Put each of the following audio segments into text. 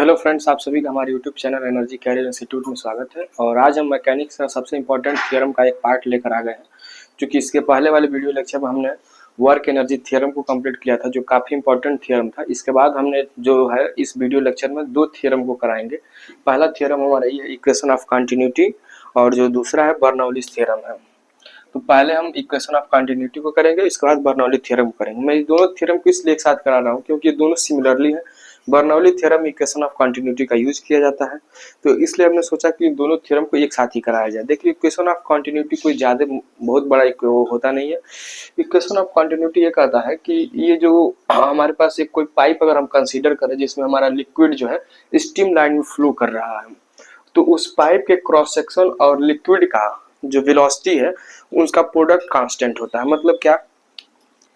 Hello friends, आप सभी का हमारे YouTube channel Energy Career Institute में स्वागत है। और आज हम मैकेनिक्स का सबसे इम्पोर्टेंट थ्योरम का एक पार्ट लेकर आ गए हैं। क्योंकि इसके पहले वाले वीडियो लेक्चर में हमने वर्क एनर्जी थ्योरम को कंप्लीट किया था, जो काफ़ी इंपॉर्टेंट थ्योरम था। इसके बाद हमने जो है इस वीडियो लेक्चर में दो थ्योरम को कराएंगे। पहला थ्योरम हमारा ये इक्वेशन ऑफ कंटिन्यूटी और जो दूसरा है बर्नौलीज थ्योरम है। तो पहले हम इक्वेशन ऑफ कंटिन्यूटी को करेंगे, इसके बाद बर्नौली थ्योरम को करेंगे। मैं ये दोनों थ्योरम को इसलिए एक साथ करा रहा हूँ क्योंकि ये दोनों सिमिलरली है। Bernoulli theorem equation of continuity का यूज किया जाता है, तो इसलिए हमने सोचा कि दोनों थ्योरम को एक साथ ही कराया जाए। देखिए, इक्वेशन ऑफ कंटिन्यूटी कोई ज़्यादा बहुत बड़ा एक होता नहीं है। इक्वेशन ऑफ कंटिन्यूटी ये कहता है कि ये जो हमारे पास एक कोई पाइप अगर हम कंसीडर करें जिसमें हमारा लिक्विड जो है स्टीम लाइन में फ्लो कर रहा है, तो उस पाइप के क्रॉस सेक्शन और लिक्विड का जो वेलोसिटी है उसका प्रोडक्ट कांस्टेंट होता है। मतलब क्या,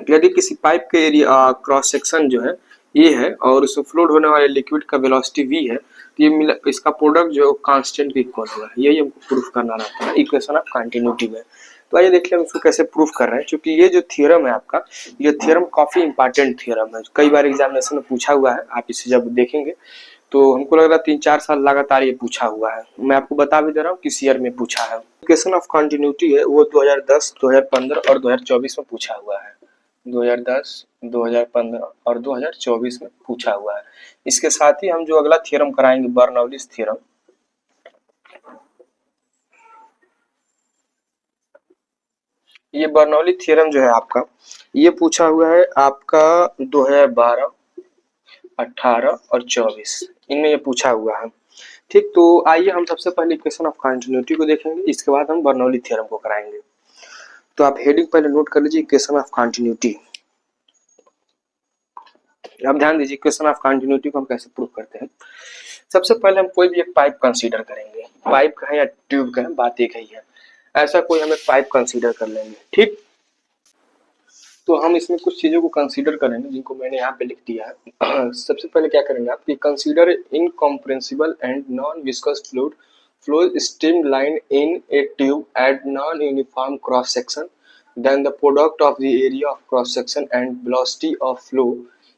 यदि किसी पाइप के एरिया क्रॉस सेक्शन जो है ये है और उसमें फ्लोड होने वाले लिक्विड का वेलोसिटी v है, तो ये इसका प्रोडक्ट जो कांस्टेंट के इक्वल होगा। यही हमको प्रूफ करना रहता है इक्वेशन ऑफ कंटिन्यूटी में। तो आइए देखिए हम इसको कैसे प्रूफ कर रहे हैं। क्योंकि ये जो थ्योरम है आपका, ये थ्योरम काफी इंपॉर्टेंट थ्योरम है, कई बार एग्जामिनेशन में पूछा हुआ है। आप इसे जब देखेंगे तो हमको लग रहा है 3-4 साल लगातार ये पूछा हुआ है। मैं आपको बता भी दे रहा हूँ किस ईयर में पूछा है। इक्वेशन ऑफ कंटिन्यूटी है वो 2010, 2015 और 2024 में पूछा हुआ है। 2010, 2015 और 2024 में पूछा हुआ है। इसके साथ ही हम जो अगला थ्योरम कराएंगे बर्नौलीज थ्योरम, ये बर्नौली थ्योरम जो है आपका, ये पूछा हुआ है आपका 2012, 18 और 24 इनमें ये पूछा हुआ है। ठीक, तो आइए हम सबसे पहले इक्वेशन ऑफ कंटिन्यूटी को देखेंगे, इसके बाद हम बर्नौली थ्योरम को कराएंगे। तो आप हेडिंग पहले नोट कर लीजिए, इक्वेशन ऑफ कंटिन्यूटी। अब ध्यान दीजिए इक्वेशन ऑफ कंटिन्यूटी को हम कैसे प्रूव करते हैं। सबसे पहले हम कोई भी एक पाइप कंसीडर करेंगे। पाइप का है या ट्यूब का है, बात एक ही है। ऐसा कोई हम एक पाइप कंसीडर कर लेंगे। ठीक, तो हम इसमें कुछ चीजों को कंसीडर करेंगे जिनको मैंने यहाँ पे लिख दिया है। सबसे पहले क्या करेंगे आप कि consider incompressible and non viscous fluid flows streamline in a tube at non-uniform cross section, then the product of the area of cross section and velocity of flow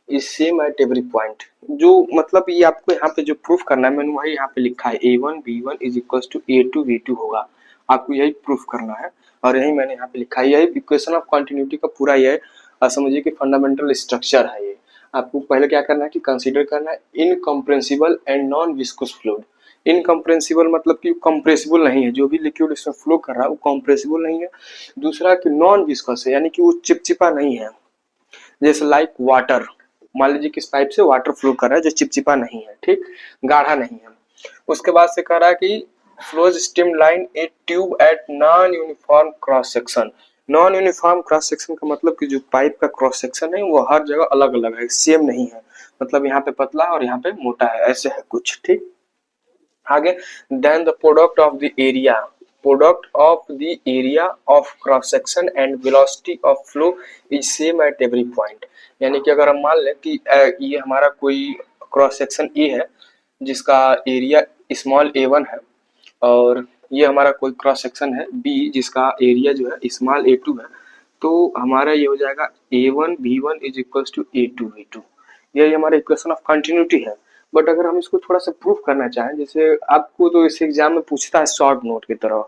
is same at every point। जो मतलब ये आपको यहाँ पे जो proof करना है, मैंने वही यहाँ पे लिखा है A1 B1 is equal to A2 V2 होगा। आपको यही प्रूफ करना है और यही मैंने यहाँ पे लिखा है। यही इक्वेशन ऑफ कंटिन्यूटी का पूरा ये समझिए कि फंडामेंटल स्ट्रक्चर है। ये आपको पहले क्या करना है कि कंसीडर करना है incompressible and non viscous fluid. Incompressible मतलब कि कंप्रेसिबल नहीं है, जो भी लिक्विड इसमें फ्लो कर रहा है वो कंप्रेसिबल नहीं है। दूसरा कि नॉन विस्कस है, यानी कि वो चिपचिपा नहीं है। जैसे लाइक वाटर, मान लीजिए किस पाइप से वाटर फ्लो कर रहा है जो चिपचिपा नहीं है, ठीक, गाढ़ा नहीं है। उसके बाद से कह रहा है कि flows steam line A tube at non uniform cross section. Non uniform cross section का मतलब कि जो पाइप का क्रॉस सेक्शन है वो हर जगह अलग अलग है, सेम नहीं है। मतलब यहाँ पे पतला और यहाँ पे मोटा है, ऐसे है कुछ। ठीक, आगे then the product of the area of cross section and velocity of flow is same at every point. यानी कि अगर हम मान लें कि ये हमारा कोई क्रॉस सेक्शन ए है जिसका एरिया स्मॉल a1 है, और ये हमारा कोई क्रॉस सेक्शन है बी जिसका एरिया जो है स्मॉल a2 है, तो हमारा ये हो जाएगा a1 b1 is equal to a2 v2। यही हमारा इक्वेशन ऑफ कंटिन्यूटी है। बट अगर हम इसको थोड़ा सा प्रूफ करना चाहें, जैसे आपको तो इस एग्जाम में पूछता है शॉर्ट नोट की तरह,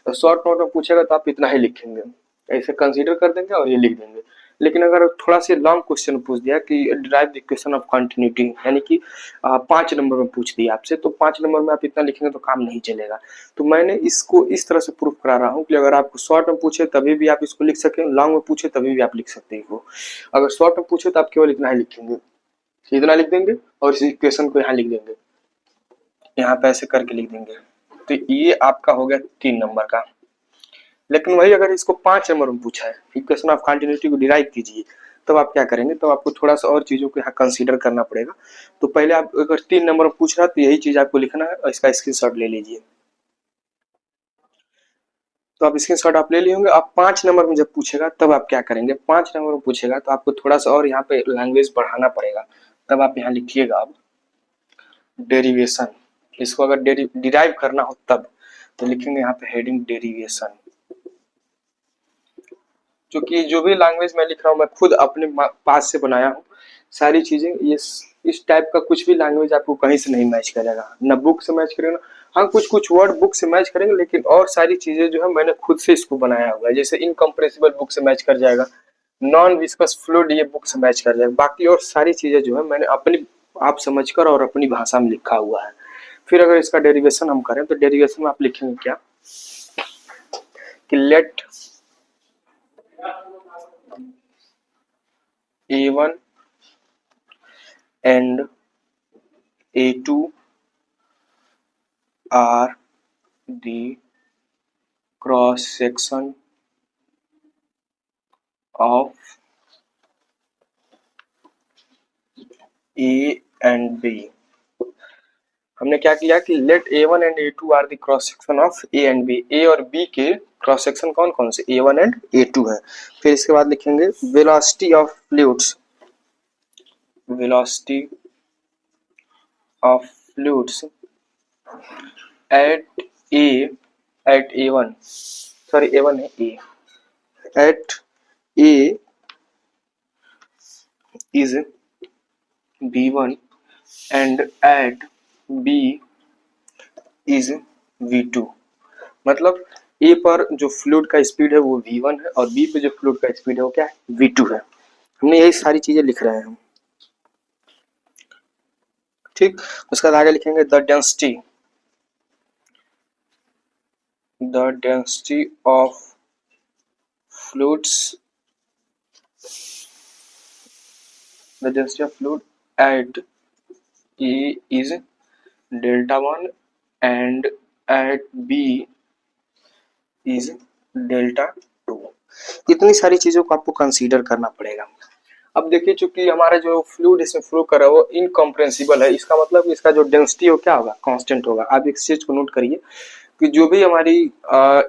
तो शॉर्ट नोट में पूछेगा तो आप इतना ही लिखेंगे, ऐसे कंसीडर कर देंगे और ये लिख देंगे। लेकिन अगर थोड़ा सा लॉन्ग क्वेश्चन पूछ दिया कि derive the equation of continuity, यानी कि 5 नंबर में पूछ दिया आपसे, तो 5 नंबर में आप इतना लिखेंगे तो काम नहीं चलेगा। तो मैंने इसको इस तरह से प्रूफ करा रहा हूँ कि अगर आपको शॉर्ट में पूछे तभी भी आप इसको लिख सकें, लॉन्ग में पूछे तभी भी आप लिख सकते हैं। अगर शॉर्ट में पूछे तो आप केवल इतना ही लिखेंगे, इतना लिख देंगे और इस इक्वेशन को यहाँ लिख देंगे, यहाँ पे ऐसे करके लिख देंगे। तो ये आपका हो गया 3 नंबर का। लेकिन वही अगर इसको 5 नंबर में पूछा है इक्वेशन ऑफ कंटिन्यूटी को डिराइव कीजिए, तब आप क्या करेंगे, तो आपको थोड़ा सा और चीजों को यहाँ कंसीडर करना पड़ेगा। तो पहले आप अगर 3 नंबर में पूछ रहा है तो यही चीज आपको लिखना है और इसका स्क्रीनशॉट ले लीजिए। तो आप स्क्रीनशॉट आप ले लिए होंगे। आप 5 नंबर में जब पूछेगा तब आप क्या करेंगे, 5 नंबर में पूछेगा तो आपको थोड़ा सा और यहाँ पे लैंग्वेज बढ़ाना पड़ेगा। तब आप यहाँ लिखिएगा अब डेरिवेशन। इसको अगर डिराइव करना हो तब तो लिखेंगे यहाँ पे हेडिंग डेरिवेशन। क्योंकि जो भी लैंग्वेज मैं लिख रहा हूँ मैं खुद अपने पास से बनाया हूँ सारी चीजें, ये इस टाइप का कुछ भी लैंग्वेज आपको कहीं से नहीं मैच करेगा, ना बुक से मैच करेगा। हाँ, कुछ कुछ वर्ड बुक से मैच करेंगे, लेकिन और सारी चीजें जो है मैंने खुद से इसको बनाया हुआ है। जैसे इनकम्प्रेसिबल बुक से मैच कर जाएगा, नॉन विस्कस फ्लूइड ये बुक से मैच कर जाएगा, बाकी और सारी चीजें जो है मैंने अपनी आप समझकर और अपनी भाषा में लिखा हुआ है। फिर अगर इसका डेरिवेशन हम करें तो डेरिवेशन में आप लिखेंगे क्या कि let A1 and A2 are the cross section of A and B। हमने क्या किया कि let A1 and A2 are the cross section of A and B। A और B के क्रॉस सेक्शन कौन कौन से, A1 एंड A2 है। फिर इसके बाद लिखेंगे velocity of fluids, velocity of fluids at A at A1, sorry A1 है A, at A is V1 and at B is V2। मतलब A पर जो फ्लूइड का स्पीड है वो V1 है और B पे जो फ्लूइड का स्पीड है वो क्या है, V2 है। हमने यही सारी चीजें लिख रहे हैं हम, ठीक। उसके बाद आगे लिखेंगे the density of fluids, the density of fluid at A is delta 1 and at B is delta 2। इतनी सारी चीजों को आपको कंसीडर करना पड़ेगा। अब देखिए, चूंकि हमारा जो फ्लूइड इसमें फ्लो कर रहा है वो इनकम्प्रेंसिबल है, इसका मतलब इसका जो डेंसिटी हो क्या होगा, कांस्टेंट होगा। आप इस चीज को नोट करिए कि जो भी हमारी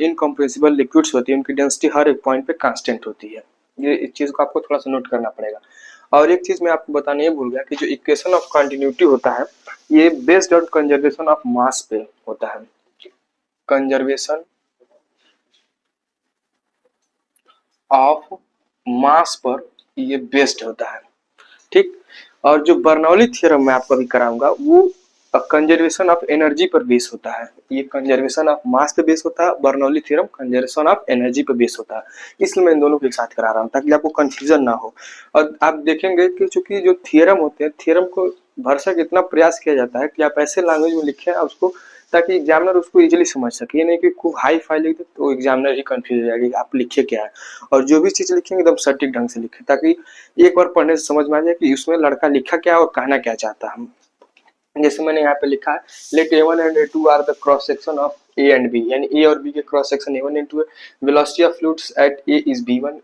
इनकम्प्रेसिबल लिक्विड्स होती है उनकी डेंसिटी हर एक पॉइंट पे कांस्टेंट होती है। ये इस चीज को आपको थोड़ा सा नोट करना पड़ेगा। और एक चीज मैं आपको बताने ये भूल गया कि जो इक्वेशन ऑफ कंटिन्यूटी होता है ये बेस्ड ऑन कंजर्वेशन ऑफ मास पे होता है, कंजर्वेशन ऑफ मास पर ये बेस्ड होता है, ठीक। और जो बर्नौली थ्योरम मैं आपको अभी कराऊंगा वो कंजर्वेशन ऑफ एनर्जी पर बेस होता है। ये कंजर्वेशन ऑफ मास पे बेस होता है, Bernoulli theorem conservation of energy पे बेस होता है। इसलिए मैं इन दोनों को एक साथ करा रहा हूँ ताकि आपको कंफ्यूजन ना हो। और आप देखेंगे कि चूंकि जो थ्योरम होते हैं, थ्योरम को भरसक इतना प्रयास किया जाता है कि आप ऐसे लैंग्वेज में लिखें उसको ताकि एग्जामिनर उसको इजीली समझ सके। ये नहीं कि खूब हाई फाई लिख दे तो एग्जामिनर ही कंफ्यूज हो जाएगा कि आप लिखे क्या है। और जो भी चीज लिखेंगे एकदम सटीक ढंग से लिखें ताकि एक बार पढ़ने से समझ में आ जाए कि उसमें लड़का लिखा क्या और कहना क्या चाहता है। जैसे मैंने यहाँ पे लिखा है let A1 and A2 are the cross section of A and B, यानी A और B के क्रॉस सेक्शन A1 एंड 2 है। Velocity of fluids at A is V1,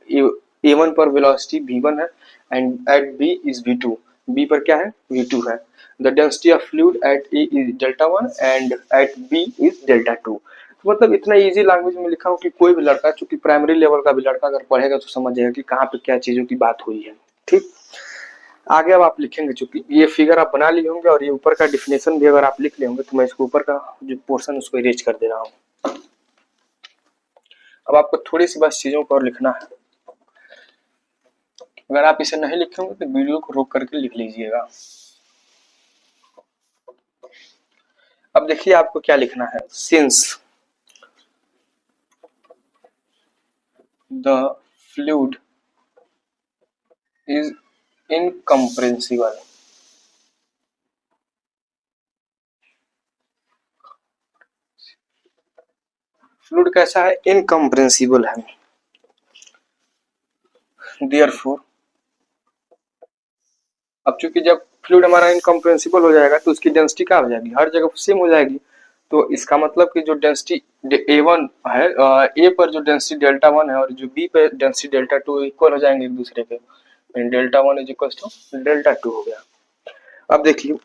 A1 पर वेलोसिटी V1 है and at B is V2, B पर क्या है, V2 है। The density of fluid at A is delta 1 and at B is delta 2। तो मतलब इतना इजी लैंग्वेज में लिखा हूँ कि कोई भी लड़का, चूंकि प्राइमरी लेवल का भी लड़का अगर पढ़ेगा तो समझ जाएगा कि कहाँ पे क्या चीजों की बात हुई है, ठीक। आगे अब आप लिखेंगे, चूंकि ये फिगर आप बना लिए होंगे और ये ऊपर का डिफिनेशन भी अगर आप लिख लिए होंगे तो मैं इसको ऊपर का जो पोर्शन उसको इरेज कर दे रहा हूँ। अब आपको थोड़ी सी बस चीजों को और लिखना है। अगर आप इसे नहीं लिखेंगे तो वीडियो को रोक करके लिख लीजिएगा। अब देखिए आपको क्या लिखना है, since the fluid is incompressible, fluid कैसा है, इनकम्प्रेंसिबल है। देयरफॉर, अब चूंकि जब फ्लूइड हमारा इनकम्प्रेंसिबल हो जाएगा तो उसकी डेंसिटी क्या हो जाएगी, हर जगह सेम हो जाएगी। तो इसका मतलब कि जो डेंसिटी A1 है, A पर जो डेंसिटी डेल्टा 1 है और जो B पे डेंसिटी डेल्टा 2 इक्वल हो जाएंगे एक दूसरे के। Delta 1 is equal to delta 2 हो गया। अब देखिए,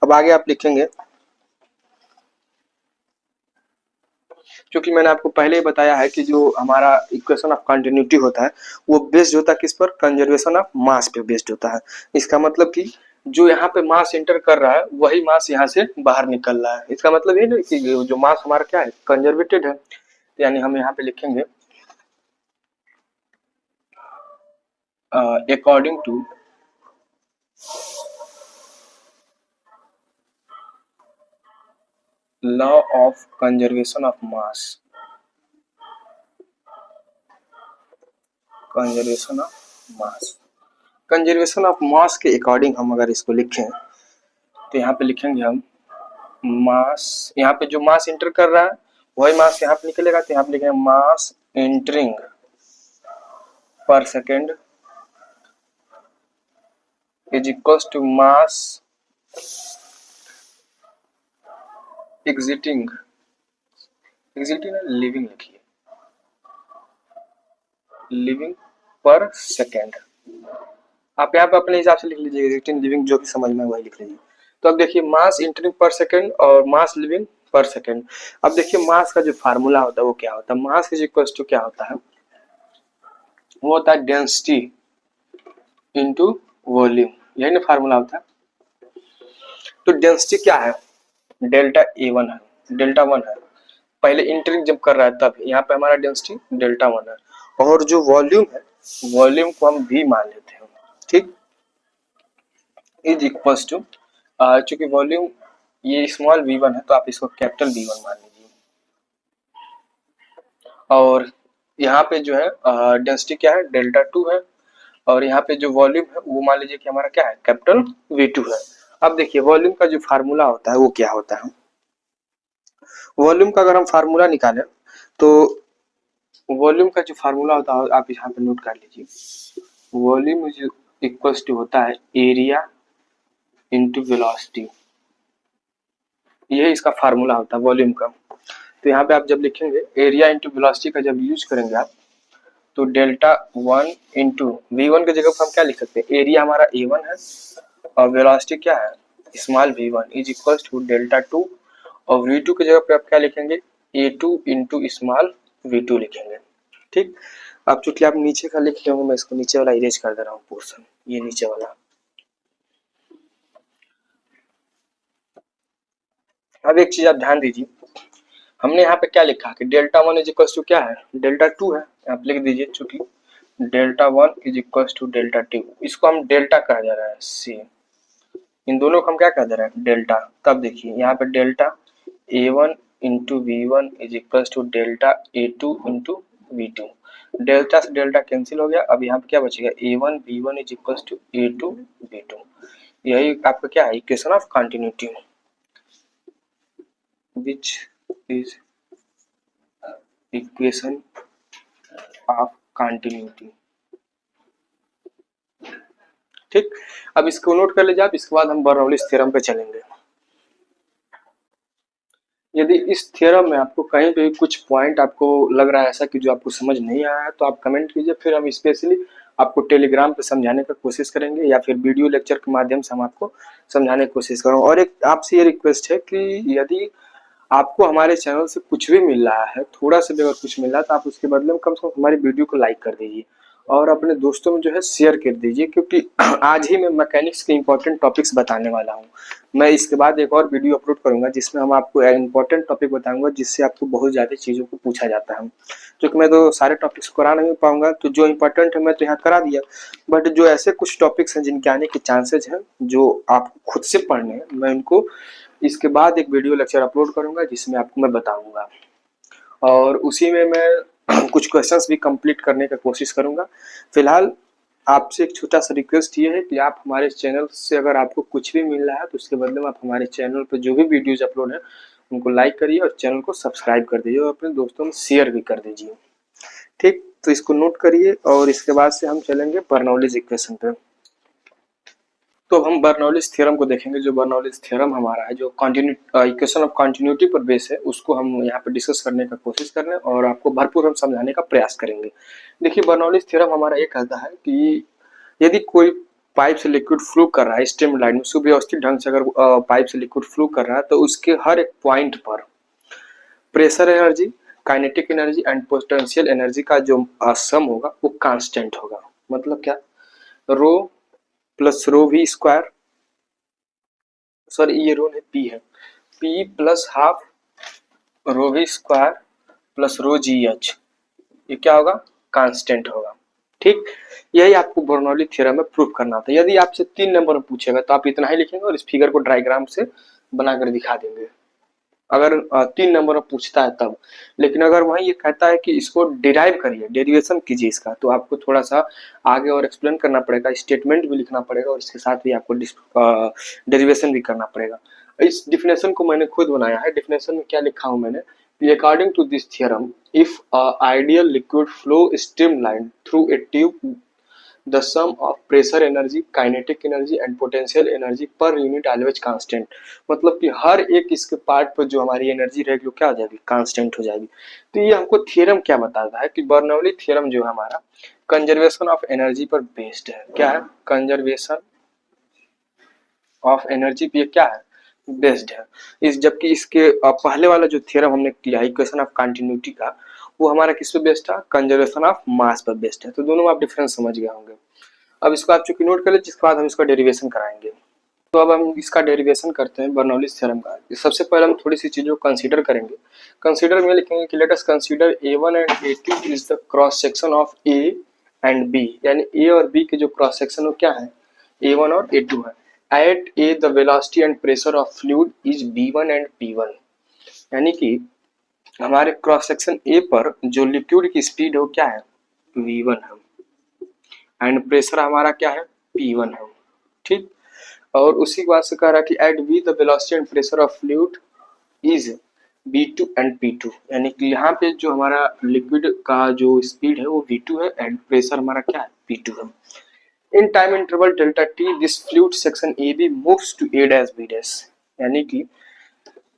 अब आगे आप लिखेंगे, क्योंकि मैंने आपको पहले ही बताया है कि जो हमारा इक्वेशन ऑफ कंटिन्यूटी होता है वो बेस्ड होता है किस पर, कंजर्वेशन ऑफ मास पे बेस्ड होता है। इसका मतलब कि जो यहाँ पे मास इंटर कर रहा है वही मास यहाँ से बाहर निकल रहा है। इसका मतलब ये नहीं कि जो मास हमारा क्या है, कंजर्वेटेड है। यानी हम यहाँ पे लिखेंगे according to law of conservation of mass, conservation of mass, conservation of mass के अकॉर्डिंग हम अगर इसको लिखें तो यहाँ पे लिखेंगे हम मास, यहाँ पे जो मास इंटर कर रहा है वही मास यहाँ पे निकलेगा, तो यहाँ पे लिखेंगे mass entering per second is equals to mass exiting, exiting leaving लिखिए, लिविंग पर सेकेंड। आप यहाँ पे अपने हिसाब से लिख लीजिए, एग्जिटिंग लिविंग जो भी समझ में वही लिख लीजिए। तो अब देखिए मास इंटरिंग पर सेकेंड और मास लिविंग पर सेकेंड। अब देखिए मास का जो फार्मूला होता है वो क्या होता है, मास इज इक्वल टू क्या होता है, वो होता है डेंसिटी इंटू वॉल्यूम, यही ना फार्मूला होता है। तो डेंसिटी क्या है, डेल्टा A1 है, डेल्टा 1 है, पहले इंटरिंग जब कर रहा है तब यहाँ पे हमारा डेंसिटी डेल्टा 1 है, और जो वॉल्यूम है वॉल्यूम को हम V मान लेते हैं, ठीक, इज इक्वल टू, चूंकि वॉल्यूम ये स्मॉल v1 है तो आप इसको कैपिटल V1 मान लीजिए, और यहाँ पे जो है डेंसिटी क्या है डेल्टा 2 है, और यहाँ पे जो वॉल्यूम है वो मान लीजिए कि हमारा क्या है कैपिटल V2 है। अब देखिए वॉल्यूम का जो फार्मूला होता है वो क्या होता है, वॉल्यूम का अगर हम फार्मूला निकालें तो वॉल्यूम का जो फार्मूला होता है आप यहाँ पे नोट कर लीजिए, वॉल्यूम इज इक्वल्स टू होता है एरिया इंटू वेलोसिटी, यही इसका फार्मूला होता है वॉल्यूम का। तो यहाँ पे आप जब लिखेंगे एरिया इंटू वेलोसिटी का जब यूज करेंगे आप, तो डेल्टा 1 इंटू V1 की जगह पर हम क्या लिख सकते हैं, एरिया हमारा A1 है और वेलोसिटी क्या है small v1 is equal to delta 2, और V2 की जगह पे आप क्या लिखेंगे A2 इंटू स्मॉल V2 लिखेंगे, ठीक। अब चूंकि आप नीचे का लिख रहे होंगे मैं इसको नीचे वाला इरेज कर दे रहा हूँ पोर्शन, ये नीचे वाला। अब एक चीज आप ध्यान दीजिए, हमने यहाँ पे क्या लिखा कि डेल्टा 1 इज इक्वल टू क्या है डेल्टा 2 है, आप लिख दीजिए चूंकि delta 1 is equal to delta 2, इसको हम डेल्टा कहा जा रहा है सी, इन दोनों को हम क्या कह दे रहे हैं डेल्टा। तब देखिए यहाँ पे delta A1 into V1 is equal to delta A2 into V2, delta से डेल्टा कैंसिल हो गया, अब यहाँ पे क्या बचेगा A1 V1 is equal to A2 V2, यही आपका क्या है equation of continuity, which is equation of continuity, ठीक। अब इसको नोट कर लीजिए आप, इसके बाद हम बर्नौलीज थ्योरम पे चलेंगे। यदि इस थ्योरम में आपको कहीं पे कुछ पॉइंट आपको लग रहा है ऐसा कि जो आपको समझ नहीं आया है तो आप कमेंट कीजिए, फिर हम स्पेशली आपको टेलीग्राम पे समझाने का कोशिश करेंगे या फिर वीडियो लेक्चर के माध्यम से हम आपको समझाने की कोशिश करेंगे। और एक आपसे ये रिक्वेस्ट है कि यदि आपको हमारे चैनल से कुछ भी मिल रहा है, थोड़ा सा भी अगर कुछ मिल रहा है तो आप उसके बदले में कम से कम हमारी वीडियो को लाइक कर दीजिए और अपने दोस्तों में जो है शेयर कर दीजिए, क्योंकि आज ही मैं मैकेनिक्स के इंपॉर्टेंट टॉपिक्स बताने वाला हूँ। मैं इसके बाद एक और वीडियो अपलोड करूंगा जिसमें हम आपको इंपॉर्टेंट टॉपिक बताऊंगा जिससे आपको बहुत ज़्यादा चीज़ों को पूछा जाता है, क्योंकि मैं तो सारे टॉपिक्स करा नहीं पाऊंगा, तो जो इंपॉर्टेंट है मैं तो यहाँ करा दिया, बट जो ऐसे कुछ टॉपिक्स हैं जिनके आने के चांसेज हैं जो आपको खुद से पढ़ने हैं, मैं उनको इसके बाद एक वीडियो लेक्चर अपलोड करूंगा जिसमें आपको मैं बताऊंगा, और उसी में मैं कुछ क्वेश्चंस भी कंप्लीट करने का कोशिश करूंगा। फिलहाल आपसे एक छोटा सा रिक्वेस्ट ये है कि आप हमारे चैनल से अगर आपको कुछ भी मिल रहा है तो उसके बदले में आप हमारे चैनल पर जो भी वीडियोज अपलोड है उनको लाइक करिए और चैनल को सब्सक्राइब कर दीजिए और अपने दोस्तों में शेयर भी कर दीजिए, ठीक। तो इसको नोट करिए और इसके बाद से हम चलेंगे बर्नौलीज इक्वेशन पे। तो हम बर्नौलीज थ्योरम को देखेंगे, जो बर्नौलीज थ्योरम हमारा है जो इक्वेशन ऑफ कंटिन्यूटी पर बेस है उसको हम यहाँ पे डिस्कस करने का कोशिश कर रहे हैं और आपको भरपूर हम समझाने का प्रयास करेंगे। देखिए बर्नौलीज थ्योरम हमारा ये कहता है कि यदि कोई पाइप से लिक्विड फ्लो कर रहा है स्ट्रीम लाइन में सुव्यवस्थित ढंग से, अगर पाइप से लिक्विड फ्लो कर रहा है तो उसके हर एक पॉइंट पर pressure energy, kinetic energy and potential energy का जो सम होगा वो कांस्टेंट होगा। मतलब क्या, rho plus rho V square, sorry ये रो नहीं पी है, P plus half rho V square plus rho G H, ये क्या होगा कांस्टेंट होगा, ठीक, यही आपको बर्नौली थ्योरम में प्रूव करना था। यदि आपसे 3 नंबर में पूछेगा तो आप इतना ही लिखेंगे और इस फिगर को डायग्राम से बनाकर दिखा देंगे, अगर 3 नंबर में पूछता है तब। लेकिन अगर वही ये कहता है कि इसको डिराइव करिए, डेरिवेशन कीजिए इसका, तो आपको थोड़ा सा आगे और एक्सप्लेन करना पड़ेगा, स्टेटमेंट भी लिखना पड़ेगा और इसके साथ भी आपको डेरिवेशन भी करना पड़ेगा। इस डिफिनेशन को मैंने खुद बनाया है। डिफिनेशन में क्या लिखा हूं मैंने, according to this theorem, if ideal liquid flow streamline through a tube, the sum of pressure energy, kinetic energy and potential energy per unit always constant। मतलब कि हर एक इसके पार्ट पर जो हमारी एनर्जी रहेगी वो क्या हो जाएगी, कांस्टेंट हो जाएगी। तो ये हमको थ्योरम क्या बताता है कि बर्नौली थ्योरम जो है हमारा कंजर्वेशन ऑफ एनर्जी पर बेस्ड है। क्या है, कंजर्वेशन ऑफ एनर्जी पे क्या है, बेस्ड है। इस जबकि इसके पहले वाला जो थ्योरम हमने किया इक्वेशन ऑफ कंटिन्यूटी का, वो हमारा किस पे बेस्ड था, कंजर्वेशन ऑफ मास पर बेस्ड है। तो दोनों में आप डिफरेंस समझ गए होंगे। अब इसको आप चूंकि नोट कर ले, जिसके बाद हम इसका डेरिवेशन कराएंगे। तो अब हम इसका डेरिवेशन करते हैं बर्नौलीज थ्योरम का। सबसे पहले हम थोड़ी सी चीजों को कंसीडर करेंगे। कंसीडर में लिखेंगे कि let us consider A1 and A2 is the cross section of A and B, यानी A और B के जो क्रॉस सेक्शन वो क्या है, A1 और A2 है। At A the velocity and pressure of fluid is B1 and P1, यानी कि हमारे क्रॉस सेक्शन A पर जो लिक्विड की स्पीड है वो क्या है, V1 है, एंड प्रेशर हमारा क्या है, P1 है। ठीक, और उसी के बाद से कह रहा है कि at B the velocity and pressure of fluid is B2 and P2, यानी कि यहाँ पे जो हमारा लिक्विड का जो स्पीड है वो V2 है एंड प्रेशर हमारा क्या है, P2 है। In time interval delta T this fluid section A B moves to A dash B dash, यानी कि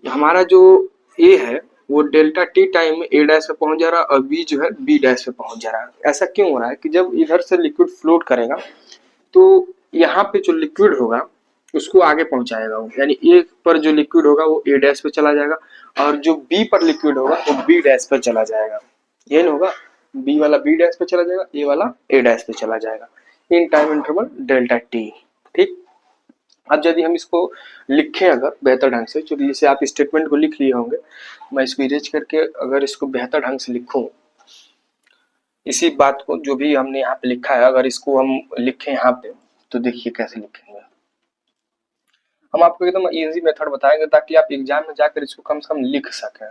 हमारा जो ए है वो डेल्टा टी टाइम में ए डैश पे पहुंच जा रहा है और बी जो है बी डैश पे पहुंच जा रहा है। ऐसा क्यों हो रहा है कि जब इधर से लिक्विड फ्लोट करेगा तो यहाँ पे जो लिक्विड होगा उसको आगे पहुंचाएगा वो, यानी ए पर जो लिक्विड होगा वो ए डैश पे चला जाएगा और जो बी पर लिक्विड होगा वो बी डैश पे चला जाएगा। ये नहीं होगा, बी वाला बी डैश पे चला जाएगा, ए वाला ए डैश पे चला जाएगा इन टाइम इंटरवल डेल्टा टी। ठीक, अब यदि हम इसको लिखें अगर बेहतर ढंग से, चलिए जैसे आप स्टेटमेंट को लिख लिए होंगे, मैं इसको इरेज करके अगर इसको बेहतर ढंग से लिखूं, इसी बात को जो भी हमने यहाँ पे लिखा है अगर इसको हम लिखें यहाँ पे, तो देखिए कैसे लिखेंगे। हम आपको एकदम इजी मेथड बताएंगे ताकि आप एग्जाम में जाकर इसको कम से कम लिख सकें।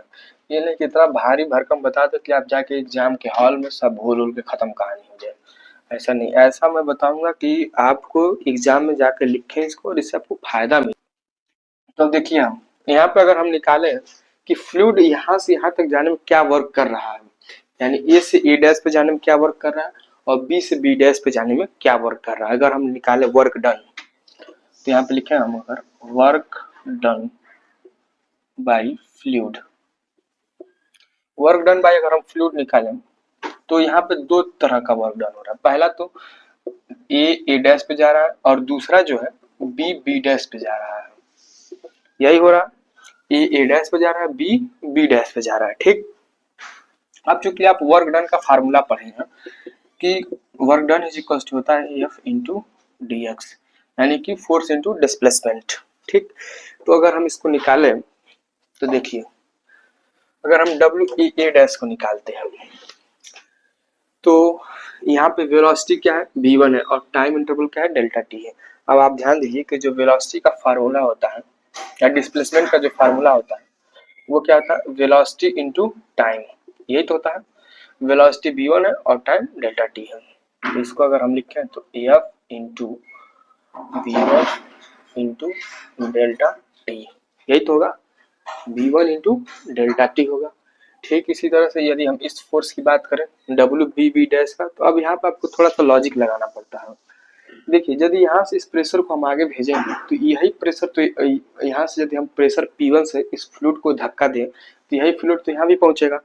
ये नहीं कि इतना भारी भरकम बता दो कि आप जाके एग्जाम के हॉल में सब भूल उल के खत्म कहानी हो जाए। ऐसा नहीं, ऐसा मैं बताऊंगा कि आपको एग्जाम में जाकर लिखें इसको और इससे आपको फायदा मिले। तो देखिए हम यहाँ पे अगर हम निकालें कि फ्लूइड यहाँ से यहाँ तक जाने में क्या वर्क कर रहा है, यानी ए से ए डैश पे जाने में क्या वर्क कर रहा है और बी से बी डैश पे जाने में क्या वर्क कर रहा है, अगर हम निकाले वर्क डन, तो यहाँ पे लिखे हम अगर work done by fluid, work done by अगर हम फ्लूइड निकालें तो यहाँ पे दो तरह का वर्क डन हो रहा है। पहला तो ए ए डैश पे जा रहा है और दूसरा जो है बी बी डैश पे जा रहा है, यही हो रहा है। ए ए डैश पे जा रहा है, बी बी डैश पे जा रहा है। ठीक, अब चूंकि आप वर्क डन का फार्मूला पढ़े हैं कि work done is equal to होता है एफ इंटू डी एक्स, यानी कि फोर्स इंटू डिस्प्लेसमेंट। ठीक, तो अगर हम इसको निकालें तो देखिए अगर हम डब्ल्यू ई ए डैश को निकालते हैं तो यहाँ पे वेलोसिटी क्या है, v1 है और टाइम इंटरवल क्या है, डेल्टा टी है। अब आप ध्यान दीजिए कि जो वेलोसिटी का फार्मूला होता है या डिस्प्लेसमेंट का जो फार्मूला होता है वो क्या होता है, वेलोसिटी इंटू टाइम, यही तो होता है। वेलोसिटी v1 है और टाइम डेल्टा टी है। तो इसको अगर हम लिखें तो F into v1 into delta T, यही तो होगा, v1 इंटू डेल्टा टी होगा। ठीक, इसी तरह से यदि हम इस फोर्स की बात करें डब्ल्यू बी बी डैश का, तो अब यहाँ पे आपको थोड़ा सा लॉजिक लगाना पड़ता है। देखिए यदि यहाँ से इस प्रेशर को हम आगे भेजेंगे तो यही प्रेशर, तो यहाँ से यदि हम प्रेशर P1 से इस फ्लूइड को धक्का दें तो यही फ्लूइड तो यहाँ भी पहुंचेगा।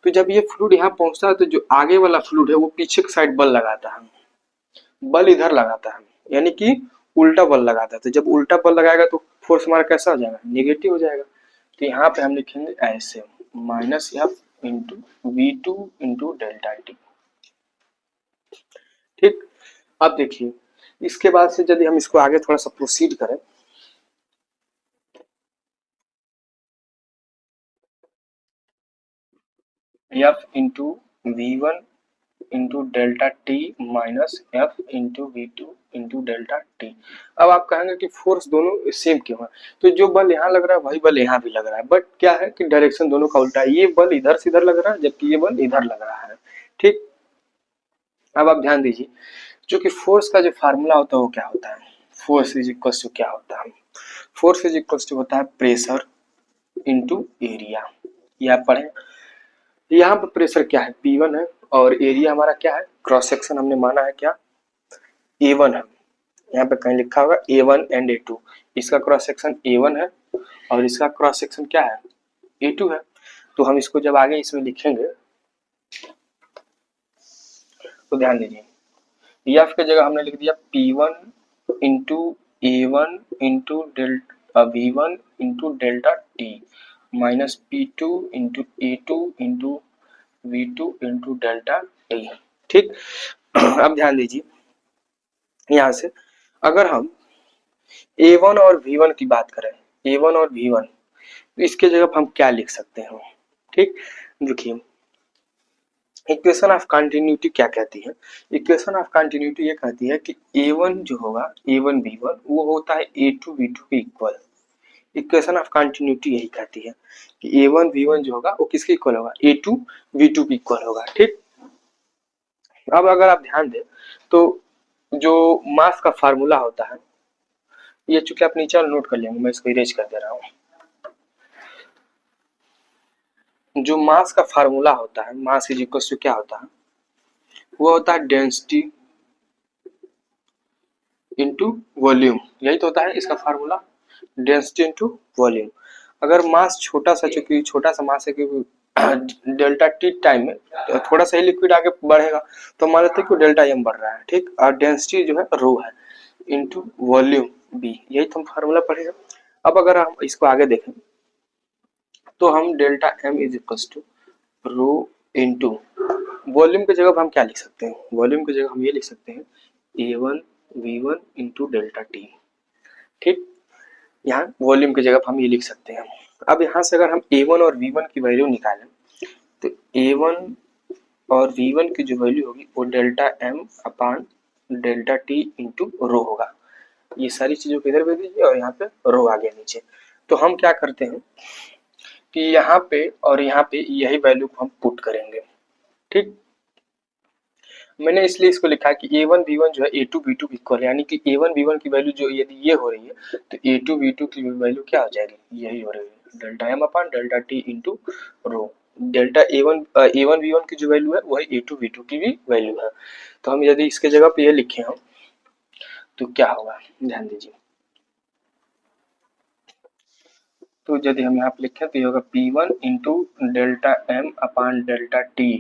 तो जब ये फ्लूइड यहाँ पहुंचता है तो जो आगे वाला फ्लूइड है वो पीछे की साइड बल लगाता है, बल इधर लगाता है, यानी कि उल्टा बल लगाता है। तो जब उल्टा बल लगाएगा तो फोर्स हमारा कैसा हो जाएगा, नेगेटिव हो जाएगा। तो यहाँ पे हम लिखेंगे ऐसे minus F into V2 into delta T. ठीक, अब देखिए इसके बाद से यदि हम इसको आगे थोड़ा सा प्रोसीड करें, F into V1 into delta T minus F into V two into delta T. अब आप कहेंगे कि फोर्स दोनों सेम क्यों है, तो जो बल यहाँ लग रहा है वही बल यहाँ भी लग रहा है, बट क्या है कि डायरेक्शन दोनों का उल्टा है, ये बल इधर से इधर लग रहा है जबकि ये बल इधर लग रहा है। ठीक, अब आप ध्यान दीजिए, जो कि फोर्स का जो फार्मूला होता है वो क्या होता है, फोर्स इज इक्वल टू क्या होता है, फोर्स इज इक्वल टू होता है प्रेशर इंटू एरिया। ये आप पढ़े, यहाँ पर प्रेशर क्या है P1 है और एरिया हमारा क्या है, क्रॉस सेक्शन हमने माना है क्या A1 है, यहाँ पे कहीं लिखा होगा A1 एंड A2, इसका क्रॉस सेक्शन A1 है और इसका क्रॉस सेक्शन क्या है A2 है। तो हम इसको जब आगे इसमें लिखेंगे तो ध्यान दीजिए, एफ की जगह हमने लिख दिया P1 into A1 into delta V1 into delta T minus P2 into A2 into V2 into delta T. ठीक, अब ध्यान दीजिए, यहाँ से अगर हम A1 और V1 की बात करें, A1 और V1, तो इसके जगह पर हम क्या लिख सकते हैं। ठीक, देखिए इक्वेशन ऑफ कंटिन्यूटी क्या कहती है, इक्वेशन ऑफ कंटिन्यूटी ये कहती है कि A1 जो होगा A1 V1 वो होता है A2 V2 के इक्वल। इक्वेशन ऑफ कंटिन्यूटी यही कहती है कि A1 V1 जो होगा वो किसके इक्वल होगा, A2 V2 के इक्वल होगा। ठीक, अब अगर आप ध्यान दें तो जो मास का फार्मूला होता है, ये चूंकि आप नीचे नोट कर लेंगे, मैं इसको इरेज कर दे रहा हूँ। जो मास का फार्मूला होता है, मास इज इक्वल टू क्या होता है, वो होता है डेंसिटी इंटू वॉल्यूम, यही तो होता है इसका फार्मूला, डेंसिटी इंटू वॉल्यूम। अगर मास छोटा सा, चूंकि छोटा सा मास है कि डेल्टा टी टाइम में तो थोड़ा सा ही लिक्विड आगे बढ़ेगा, तो मान लेते हैं कि डेल्टा एम बढ़ रहा है। ठीक, और डेंसिटी जो है रो है इंटू वॉल्यूम बी, यही तो हम फार्मूला पढ़ेगा। अब अगर हम इसको आगे देखें तो हम delta M is equal to rho into volume की जगह हम क्या लिख सकते हैं, वॉल्यूम की जगह हम ये लिख सकते हैं A1 V1 into delta T. ठीक, यहाँ वॉल्यूम की जगह हम ये लिख सकते हैं। अब यहाँ से अगर हम A1 और V1 की वैल्यू निकालें तो A1 और V1 की जो वैल्यू होगी वो delta M upon delta T into rho होगा। ये सारी चीजों को इधर भेज दीजिए और यहाँ पे रो आ गया नीचे। तो हम क्या करते हैं कि यहाँ पे और यहाँ पे यही वैल्यू को हम पुट करेंगे। ठीक, मैंने इसलिए इसको लिखा कि A1 V1 जो है A2 V2 इक्वल है, यानी कि A1 V1 की वैल्यू जो यदि ये हो रही है तो A2 V2 की वैल्यू क्या हो जाएगी, यही हो रही है delta M upon delta T into rho. Delta A1 V1 की जो वैल्यू है वही A2 V2 की भी वैल्यू है। तो हम यदि इसके जगह पे ये लिखे हम तो क्या होगा, ध्यान दीजिए, तो यदि हम यहाँ पे लिखें तो ये होगा P1 into delta M upon delta T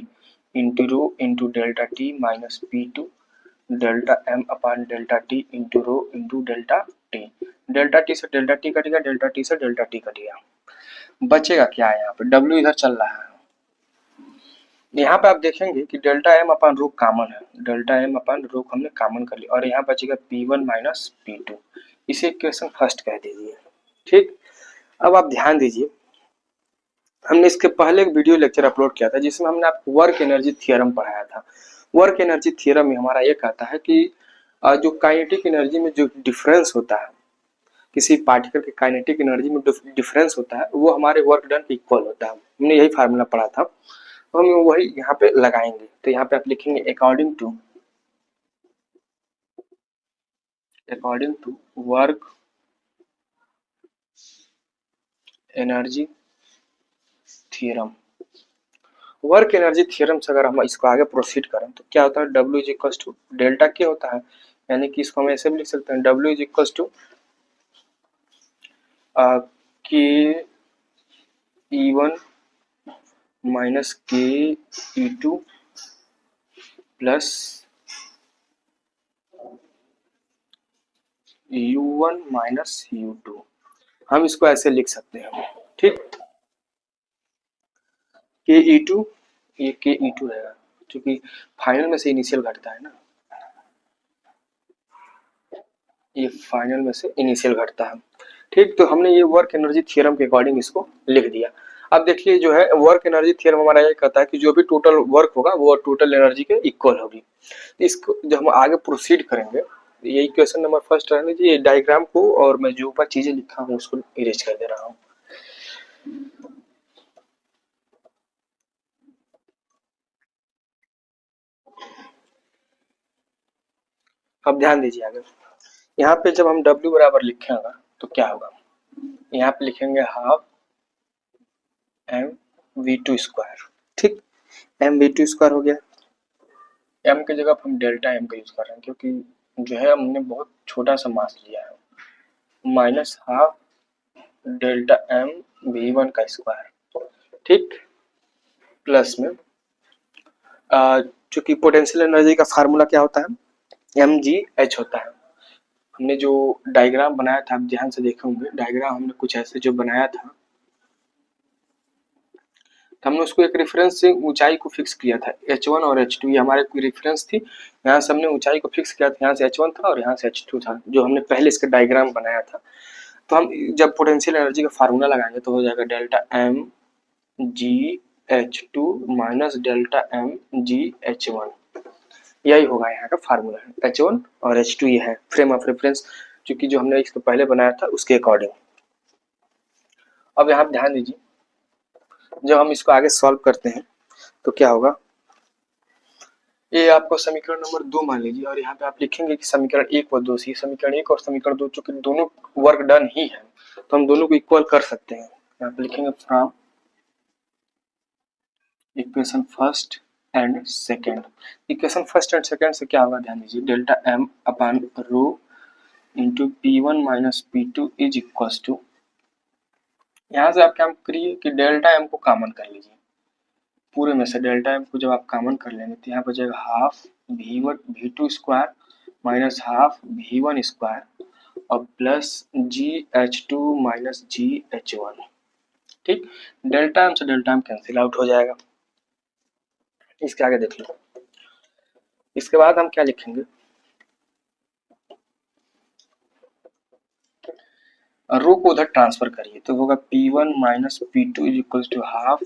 into rho into delta T minus P2 delta M upon delta T into rho into delta T. Delta T से डेल्टा टी कटेगा, डेल्टा टी से डेल्टा टी कटेगा, बचेगा क्या है, यहाँ पे W इधर चल रहा है। यहाँ पे आप देखेंगे कि डेल्टा एम अपान रो कॉमन है, डेल्टा एम अपान रो हमने कॉमन कर लिया और यहाँ बचेगा P1 माइनस P2, इसे इक्वेशन फर्स्ट कह दीजिए। ठीक, अब आप ध्यान दीजिए, हमने इसके पहले एक वीडियो लेक्चर अपलोड किया था जिसमें हमने आपको वर्क एनर्जी थ्योरम पढ़ाया था। वर्क एनर्जी थ्योरम में हमारा ये कहता है कि जो काइनेटिक एनर्जी में जो डिफरेंस होता है, किसी पार्टिकल के काइनेटिक एनर्जी में डिफरेंस होता है वो हमारे वर्क डन के इक्वल होता है। हमने यही फार्मूला पढ़ा था, तो हम वही यहाँ पे लगाएंगे। तो यहाँ पे आप लिखेंगे according to work energy theorem. Work energy theorem से अगर हम इसको आगे प्रोसीड करें तो क्या होता है, W is equal to delta K होता है, यानी कि इसको हम ऐसे भी लिख सकते हैं W इज इक्वल टू के E1 माइनस के E2 plus U1 minus U2, हम इसको ऐसे लिख सकते हैं। ठीक, के E2, ये के E2 रहेगा क्योंकि फाइनल में से इनिशियल घटता है ना, ये फाइनल में से इनिशियल घटता है। ठीक, तो हमने ये वर्क एनर्जी थ्योरम के अकॉर्डिंग इसको लिख दिया। अब देखिए जो है वर्क एनर्जी थ्योरम हमारा ये कहता है कि जो भी टोटल वर्क होगा वो टोटल एनर्जी के इक्वल होगी। इसको जब हम आगे प्रोसीड करेंगे, ये इक्वेशन नंबर फर्स्ट रहने दीजिए, ये डायग्राम को और मैं जो ऊपर चीजें लिखा हूँ उसको इरेज कर दे रहा हूँ। अब ध्यान दीजिए आगे, यहाँ पे जब हम W बराबर लिखेंगे तो क्या होगा, यहाँ पे लिखेंगे half M V two square. ठीक, एम वी टू स्क्वायर हो गया, एम की जगह हम डेल्टा एम का यूज कर रहे हैं क्योंकि जो है हमने बहुत छोटा सा मास लिया है, minus half delta M V one का स्क्वायर। ठीक, प्लस में चूंकि पोटेंशियल एनर्जी का फार्मूला क्या होता है, एम जी एच होता है। हमने जो डायग्राम बनाया था, आप ध्यान से देखे होंगे, डायग्राम हमने कुछ ऐसे जो बनाया था, तो हमने उसको एक रेफरेंस से ऊंचाई को फिक्स किया था, h1 और h2 ये हमारे कोई रेफरेंस थी। यहाँ से हमने ऊंचाई को फिक्स किया था, यहाँ से h1 था और यहाँ से h2 था, जो हमने पहले इसका डायग्राम बनाया था। तो हम जब पोटेंशियल एनर्जी का फार्मूला लगाएंगे तो हो जाएगा delta M G H two minus delta M G H one, यही होगा यहाँ का फार्मूला है। h1 और h2 ये है फ्रेम ऑफ रेफरेंस, क्योंकि जो हमने इसको पहले बनाया था उसके अकॉर्डिंग। अब यहाँ ध्यान दीजिए, जब हम इसको आगे सॉल्व करते हैं तो क्या होगा, ये आपको समीकरण नंबर 2 मान लीजिए और यहाँ पे आप लिखेंगे कि समीकरण 1 व 2 से, समीकरण 1 और समीकरण 2 चूंकि दोनों वर्क डन ही है तो हम दोनों को इक्वल कर सकते हैं। यहाँ पे लिखेंगे from equation first and second. Equation first and second से क्या होगा, ध्यान दीजिए, delta M upon rho into P one minus P two is equal to, यहाँ से आप क्या करिए कि डेल्टा एम को कॉमन कर लीजिए, पूरे में से डेल्टा एम को जब आप कॉमन कर लेंगे तो यहाँ बचेगा half V one V two square minus half V one square और plus G H two minus G H one. ठीक, डेल्टा एम से डेल्टा एम कैंसिल आउट हो जाएगा। इसके आगे देख लो, इसके बाद हम क्या लिखेंगे, रो को उधर ट्रांसफर करिए तो होगा P one minus P two is equal to half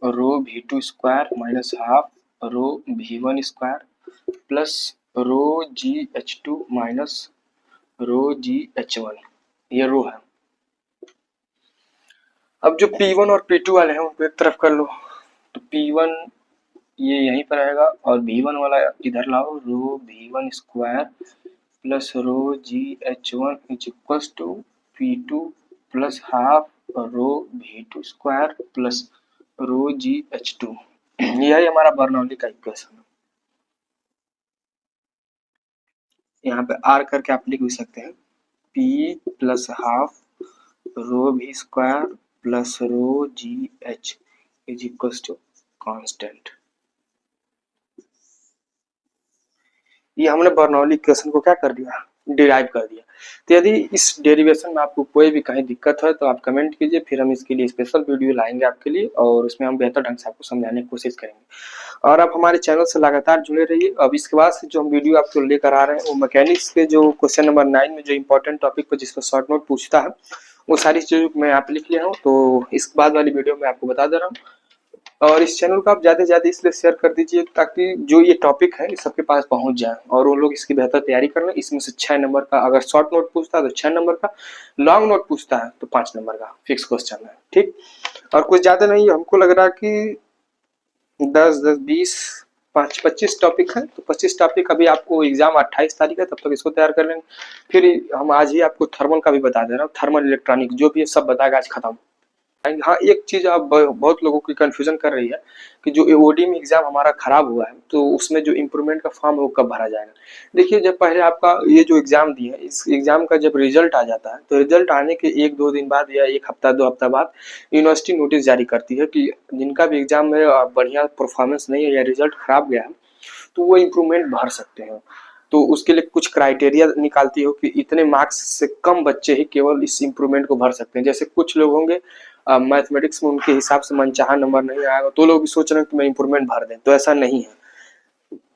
rho V two square minus half rho V one square plus rho G H two minus rho G H one, ये रो है। अब जो P1 और P2 वाले हैं उनको एक तरफ कर लो, तो P1 ये यहीं पर आएगा और V1 वाला इधर लाओ, rho V1 square plus rho G H one is equal to P2 plus half rho V2 square plus rho G H two, यही हमारा बर्नौली का इक्वेशन है। यहाँ पे R करके आप लिख भी सकते हैं, P plus half rho V square plus rho G H is equal to constant. ये हमने बर्नौली इक्वेशन को क्या कर दिया, डिराइव कर दिया। तो यदि इस डेरिवेशन में आपको कोई भी कहीं दिक्कत है तो आप कमेंट कीजिए, फिर हम इसके लिए स्पेशल वीडियो लाएंगे आपके लिए और उसमें हम बेहतर ढंग से आपको समझाने की कोशिश करेंगे। और आप हमारे चैनल से लगातार जुड़े रहिए। अब इसके बाद से जो हम वीडियो आपको लेकर आ रहे हैं वो मैकेनिक्स के जो क्वेश्चन नंबर 9 में जो इंपॉर्टेंट टॉपिक पर जिसको शॉर्ट नोट पूछता है वो सारी चीज़ों मैं यहाँ पे लिख लिया हूँ, तो इस बाद वाली वीडियो में आपको बता दे रहा हूँ। और इस चैनल को आप ज़्यादा से ज़्यादा इसलिए शेयर कर दीजिए ताकि जो ये टॉपिक है सबके पास पहुंच जाए और वो लोग इसकी बेहतर तैयारी कर लें। इसमें से 6 नंबर का अगर शॉर्ट नोट पूछता है तो 6 नंबर का, लॉन्ग नोट पूछता है तो 5 नंबर का फिक्स क्वेश्चन है। ठीक, और कुछ ज़्यादा नहीं, हमको लग रहा है कि 10-10-20 25 टॉपिक है, तो 25 टॉपिक अभी आपको एग्जाम 28 तारीख है, तब तक इसको तैयार कर लेंगे। फिर हम आज ही आपको थर्मल का भी बता दे रहा हूँ, थर्मल इलेक्ट्रॉनिक जो भी है सब बताएगा आज खत्म। हाँ, एक चीज आप बहुत लोगों की कंफ्यूजन कर रही है कि जो एओडी में एग्जाम हमारा खराब हुआ है तो उसमें जो इम्प्रूवमेंट का फॉर्म है वो कब भरा जाएगा। देखिए, जब पहले आपका ये जो एग्जाम दिए इस एग्जाम का जब रिजल्ट आ जाता है तो रिजल्ट आने के 1-2 दिन बाद या 1 हफ्ता 2 हफ्ता बाद यूनिवर्सिटी नोटिस जारी करती है कि जिनका भी एग्जाम में बढ़िया परफॉर्मेंस नहीं है या रिजल्ट खराब गया है तो वो इम्प्रूवमेंट भर सकते हैं। तो उसके लिए कुछ क्राइटेरिया निकालती हो कि इतने मार्क्स से कम बच्चे ही केवल इस इम्प्रूवमेंट को भर सकते हैं। जैसे कुछ लोग होंगे मैथमेटिक्स में उनके हिसाब से मनचाहा नंबर नहीं आएगा तो लोग भी सोच रहे हैं कि मैं इम्प्रूवमेंट भर दें, तो ऐसा नहीं है।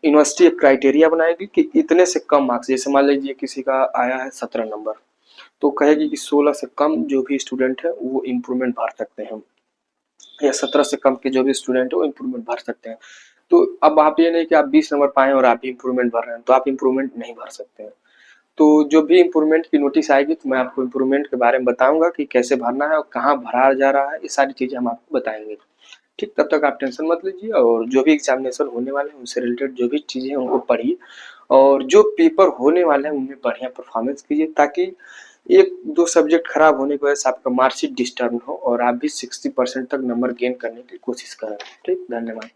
यूनिवर्सिटी एक क्राइटेरिया बनाएगी कि इतने से कम मार्क्स, जैसे मान लीजिए किसी का आया है 17 नंबर तो कहेगी कि 16 से कम जो भी स्टूडेंट है वो इम्प्रूवमेंट भर सकते हैं। या 17 से कम के जो भी स्टूडेंट है वो इम्प्रूवमेंट भर सकते हैं। तो अब आप ये नहीं कि आप 20 नंबर पाए और आप भी इम्प्रूवमेंट भर रहे हैं, तो आप इम्प्रूवमेंट नहीं भर सकते हैं। तो जो भी इम्प्रूवमेंट की नोटिस आएगी तो मैं आपको इम्प्रूवमेंट के बारे में बताऊंगा कि कैसे भरना है और कहाँ भरा जा रहा है, ये सारी चीजें हम आपको बताएंगे। ठीक, तब तक आप टेंशन मत लीजिए और जो भी एग्जामिनेशन होने वाले हैं उनसे रिलेटेड जो भी चीजें हैं उनको पढ़िए और जो पेपर होने वाले हैं उनमें बढ़िया परफॉर्मेंस कीजिए, ताकि एक दो सब्जेक्ट खराब होने की वजह से आपका मार्कशीट डिस्टर्ब हो और आप भी 60% तक नंबर गेन करने की कोशिश करें। ठीक, धन्यवाद।